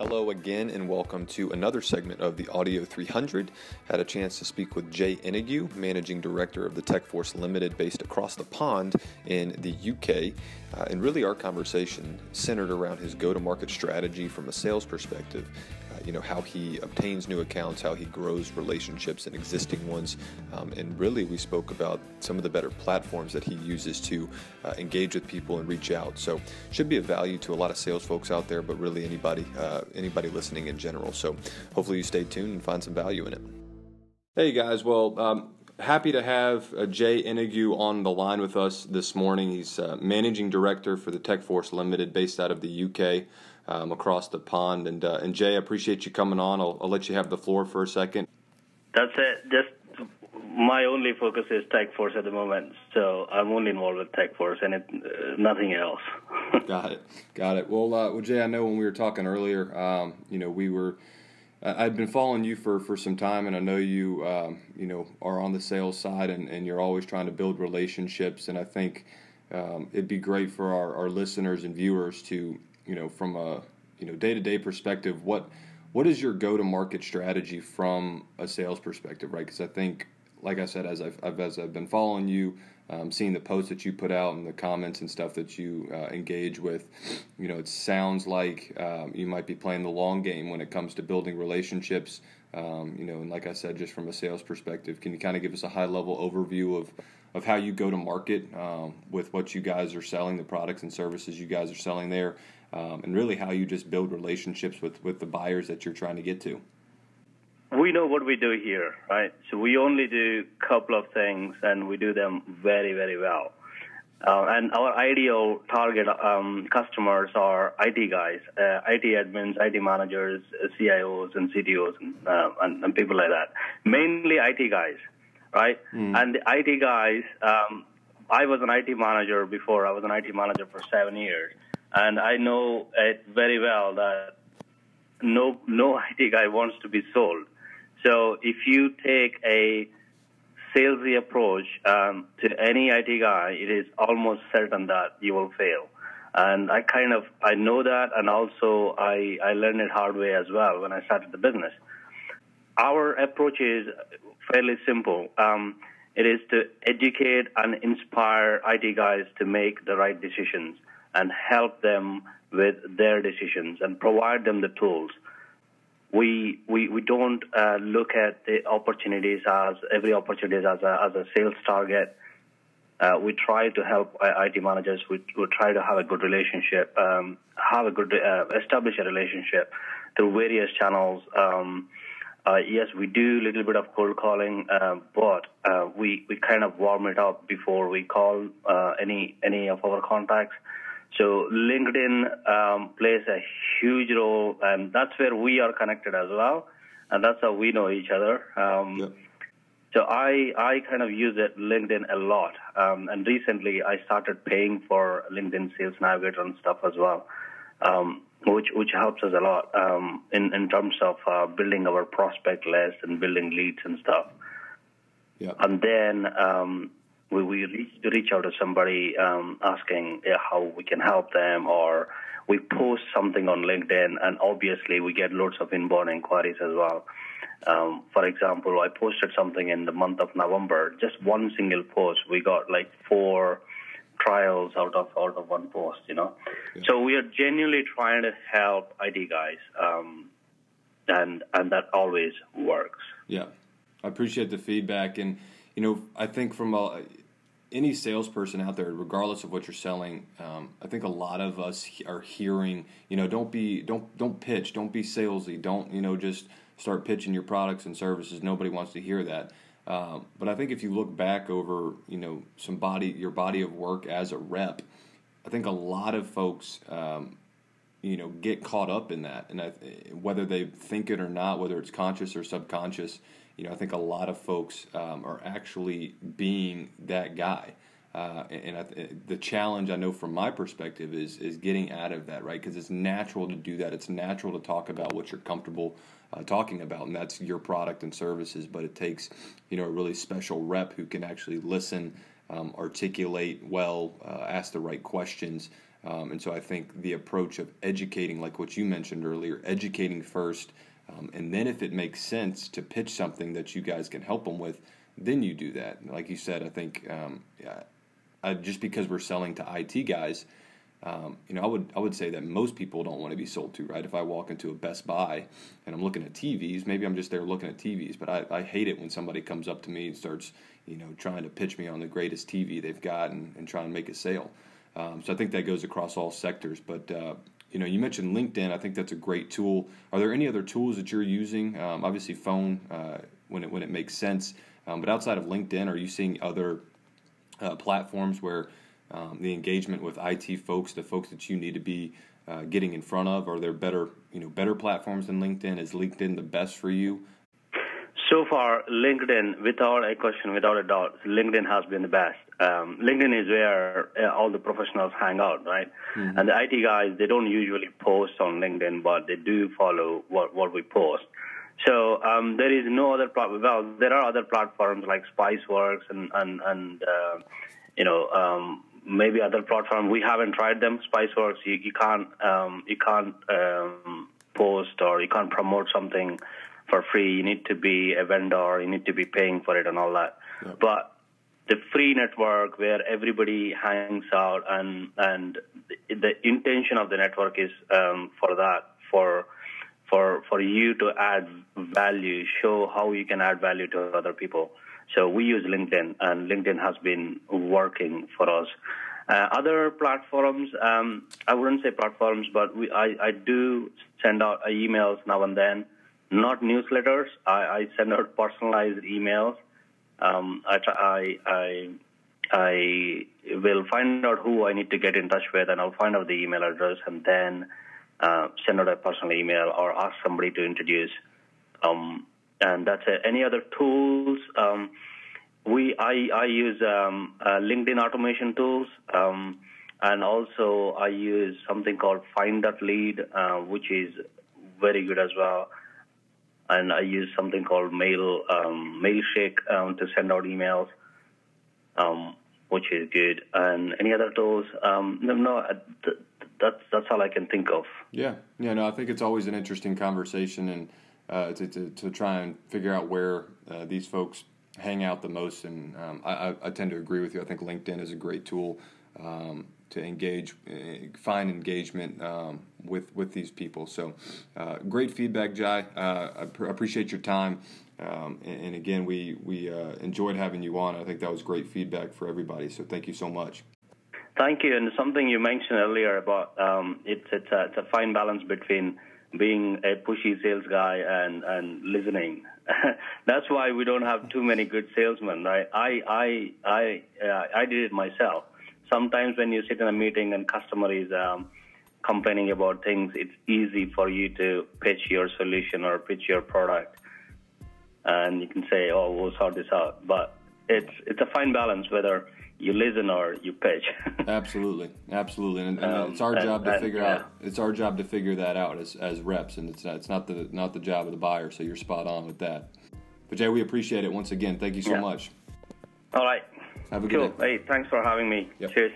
Hello again and welcome to another segment of the Audio 300. Had a chance to speak with Jai Aenugu, Managing Director of the TechForce Limited based across the pond in the UK. And really our conversation centered around his go-to-market strategy from a sales perspective. How he obtains new accounts, how he grows relationships and existing ones. And really we spoke about some of the better platforms that he uses to engage with people and reach out. So should be of value to a lot of sales folks out there, but really anybody listening in general. So hopefully you stay tuned and find some value in it. Hey guys, well, happy to have Jai Aenugu on the line with us this morning. He's Managing Director for the TechForce Limited based out of the UK. Across the pond. And Jay, I appreciate you coming on. I'll let you have the floor for a second. That's it. Just my only focus is TechForce at the moment, so I'm only involved with TechForce and nothing else. Got it. Well, Jay, I know when we were talking earlier, I'd been following you for some time, and I know you are on the sales side, and you're always trying to build relationships. And I think it'd be great for our listeners and viewers to, from a day-to-day perspective, what is your go-to-market strategy from a sales perspective, right? Because I think, like I said, as I've been following you, seeing the posts that you put out and the comments and stuff that you engage with, it sounds like you might be playing the long game when it comes to building relationships. And like I said, just from a sales perspective, can you kind of give us a high-level overview of how you go to market with what you guys are selling, the products and services you guys are selling there, and really how you just build relationships with the buyers that you're trying to get to? We know what we do here, right? So we only do a couple of things, and we do them very, very well. And our ideal target customers are IT guys, IT admins, IT managers, CIOs, and CTOs, and people like that. Mainly IT guys, right? And the IT guys, I was an IT manager before. I was an IT manager for 7 years. And I know it very well that no IT guy wants to be sold. So if you take a salesy approach to any IT guy, it is almost certain that you will fail. And I know that, and also I learned it hard way as well when I started the business. Our approach is fairly simple. It is to educate and inspire IT guys to make the right decisions and help them with their decisions and provide them the tools. We don't look at the opportunities as every opportunity as a sales target. We try to help IT managers. We try to have a good relationship, establish a relationship through various channels. Yes, we do a little bit of cold calling, but we kind of warm it up before we call any of our contacts. So LinkedIn plays a huge role, and that's where we are connected as well, and that's how we know each other. So I kind of use LinkedIn a lot, and recently I started paying for LinkedIn Sales Navigator and stuff as well, which helps us a lot in terms of building our prospect list and building leads and stuff. Yeah. And then we reach out to somebody asking how we can help them, or we post something on LinkedIn, and obviously we get loads of inbound inquiries as well. For example, I posted something in the month of November, just one single post. We got like 4 trials out of one post, Yeah. So we are genuinely trying to help IT guys, and that always works. Yeah, I appreciate the feedback, and I think from any salesperson out there, regardless of what you're selling, I think a lot of us are hearing, don't pitch, don't be salesy, don't just start pitching your products and services. Nobody wants to hear that. But I think if you look back over, your body of work as a rep, I think a lot of folks, get caught up in that, and whether they think it or not, whether it's conscious or subconscious. I think a lot of folks are actually being that guy. The challenge, I know from my perspective, is getting out of that, right? Because it's natural to do that. It's natural to talk about what you're comfortable talking about, and that's your product and services. But it takes, a really special rep who can actually listen, articulate well, ask the right questions, And so I think the approach of educating, like what you mentioned earlier, educating first, and then if it makes sense to pitch something that you guys can help them with, then you do that. Like you said, I think just because we're selling to IT guys, I would say that most people don't want to be sold to, right? If I walk into a Best Buy and I'm looking at TVs, maybe I'm just there looking at TVs, but I hate it when somebody comes up to me and starts, trying to pitch me on the greatest TV they've got and try and make a sale. So I think that goes across all sectors. But, you mentioned LinkedIn. I think that's a great tool. Are there any other tools that you're using? Obviously, phone when it makes sense. But outside of LinkedIn, are you seeing other platforms where the engagement with IT folks, the folks that you need to be getting in front of, are there better platforms than LinkedIn? Is LinkedIn the best for you? So far, LinkedIn, without a question, without a doubt, LinkedIn has been the best. LinkedIn is where all the professionals hang out, right? Mm-hmm. And the IT guys, they don't usually post on LinkedIn, but they do follow what we post. So there is no other platform. Well, there are other platforms like Spiceworks and maybe other platforms. We haven't tried them. Spiceworks, you can't post or you can't promote something for free. You need to be a vendor. You need to be paying for it and all that. Yep. But the free network where everybody hangs out and the intention of the network is for you to add value, show how you can add value to other people. So we use LinkedIn, and LinkedIn has been working for us. Other platforms, I wouldn't say platforms, but I do send out emails now and then, not newsletters. I send out personalized emails. I will find out who I need to get in touch with, and I'll find out the email address, and then send out a personal email or ask somebody to introduce. And that's it. Any other tools? I use LinkedIn automation tools, and also I use something called Find.Lead, which is very good as well. And I use something called Mailshake to send out emails, which is good. And any other tools? That's all I can think of. Yeah. No, I think it's always an interesting conversation, and to try and figure out where these folks hang out the most. And I tend to agree with you. I think LinkedIn is a great tool to find engagement with these people. So great feedback, Jai. I appreciate your time. And again, we enjoyed having you on. I think that was great feedback for everybody. So thank you so much. Thank you. And something you mentioned earlier about it's a fine balance between being a pushy sales guy and listening. That's why we don't have too many good salesmen, right? I did it myself. Sometimes when you sit in a meeting and customer is complaining about things, it's easy for you to pitch your solution or pitch your product, and you can say, "Oh, we'll sort this out." But it's a fine balance whether you listen or you pitch. Absolutely, and it's our job to figure out. It's our job to figure that out as reps, and it's not the job of the buyer. So you're spot on with that. But Jay, we appreciate it once again. Thank you so much. All right. Have a good day. Hey, thanks for having me. Yep. Cheers.